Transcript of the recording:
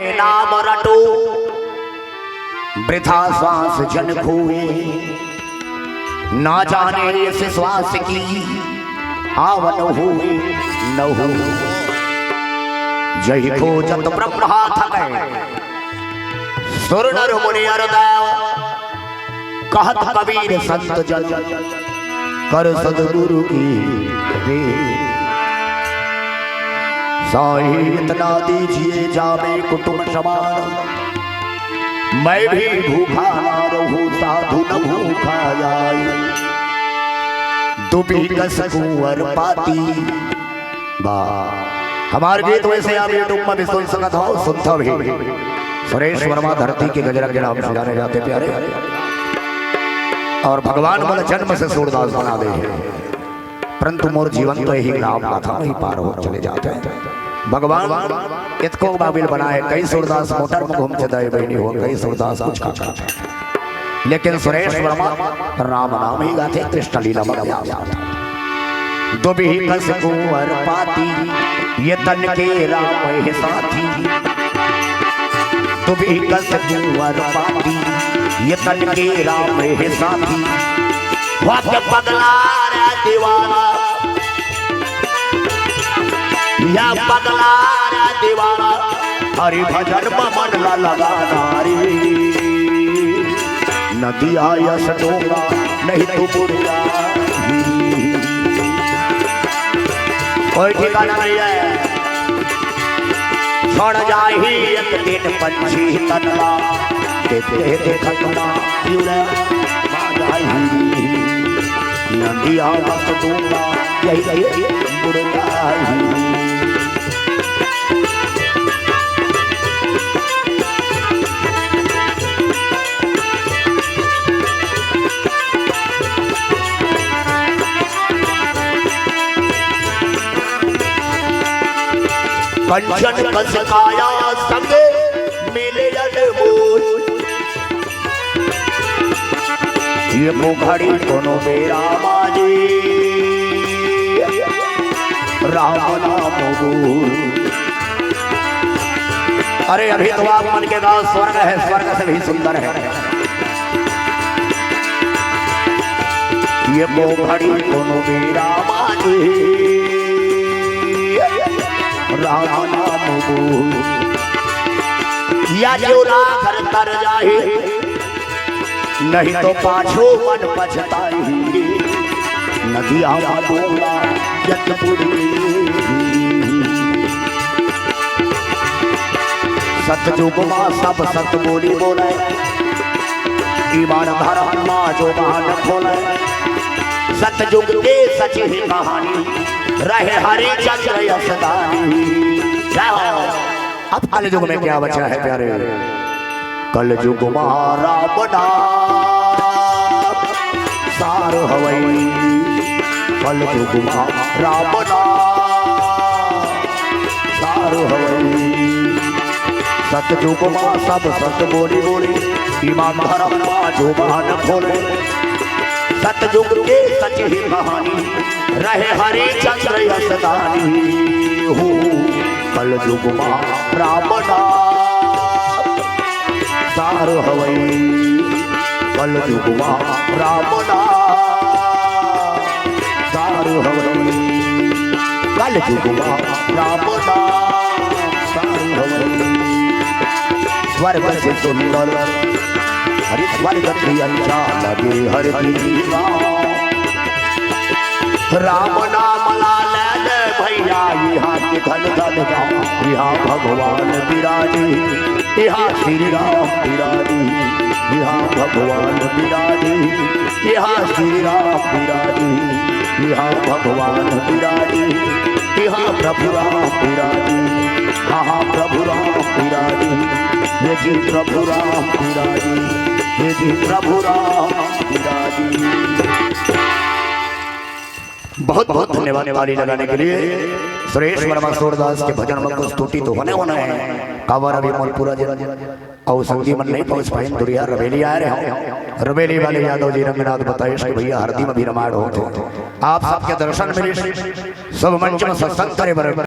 नाम रटो वृथा श्वास जन खोए, ना जाने इस श्वास की आवन हुए न हो। जय खोजत ब्रह्मा थके सुर नर मुनि अरदैव, कहत कबीर संत जन कर सदगुरु की रे। साई इतना दीजिए जावे कुटुंब समान, मैं भी भूखा ना रहूं साधु न भूखा जाए। दुबी कस कुंवर पाती बा। हमारे गीत वैसे आप यूट्यूब में भी सुन सकत हो, सुनता भी। सुरेश वर्मा धरती के गजरा के नाम से जाने जाते प्यारे, और भगवान मन जन्म से सूरदास बना दे, परंतु मोर जीवन तो यही नाम गाथा वही पार हो चले जाते हैं। भगवान इतको बाबिल बनाए, कई सूरदास मोटर में घूम चदाई बहनी हो, कई सूरदास कुछ का, लेकिन सुरेश वर्मा राम नाम ही गाते, कृष्ण लीला में दुबी कस कुंवर पाती ये तन के राम है साथी। दुबी कस कुंवर पाती ये तन के राम है साथी। वक्त पगला रे दीवाना या पगला रे दीवाना, हरि भजन मन ला लगाना रे। नदिया यश डोंगा नहीं तो बुढ़िया, कोई ठिकाना नहीं है। छोड़ जाही एक दिन पंछी तनला, देते देखत ना युरे जाही। नदिया यश डोंगा यही बुढ़िया। कंचन कस काया संग मिले अनमोल, ये मुखड़ी कोनो बेरा माजी राम नाम बोल। अरे अभी तो आप मन के गाँव स्वर्ग है, स्वर्ग से भी सुंदर है। ये मुखड़ी कोनो बेरा माजी राम नाम बोल। या जो रागर तर जाए नहीं तो पाछो मन पछताई। नदिया डोंगा यतपुरी सतयुग माँ सब सत बोली बोले, ईमान धर्म माँ जो बहान खोले। सतयुग के सच ही कहानी रहे हरि चंद्र यशदानी। अब कल युग में क्या बचा है प्यारे, कल युग मारा बड़ा सार हवई। कल युग मारा बड़ा सार हवई। सतयुग माँ सब सत बोली बोली, ईमान धर्म माँ जो बहान खोले। सतयुग के सच ही कहानी रहे हरि चंद्र यशदानी हो। कल युग माँ रावण सार हवई। कल युग माँ रावण सार हवई। कल युग माँ रावण सार हवई। स्वर्ग से सुंदर हरि स्वर्ग की अच्छा लगे हर दीवा। राम नाम लाल भैया यहाँ के धन धन गाँव, यहाँ भगवान विराजे, यहाँ श्री राम विराजे। यहाँ भगवान विराजे, यहाँ श्री राम विराजे। यहाँ भगवान विराजे, यहाँ प्रभु राम विराजे। हाँ प्रभु राम विराजे, ये जी प्रभु राम विराजे, ये जी प्रभु राम विराजे। बहुत बहुत धन्यवाद वाली लगाने के लिए। सुरेश वर्मा सूरदास के भजन में कुछ त्रुटि तो होने है। कावर अभी मोलपुरा और संगी मन नहीं पहुंच पाए, दुरिया रवेली आ रहे हो। रवेली वाले यादव जी रंगनाथ बताए भैया हरदी में भी रामायण हो। आप सबके दर्शन मिले, सब मंच में सत्संग करे बराबर।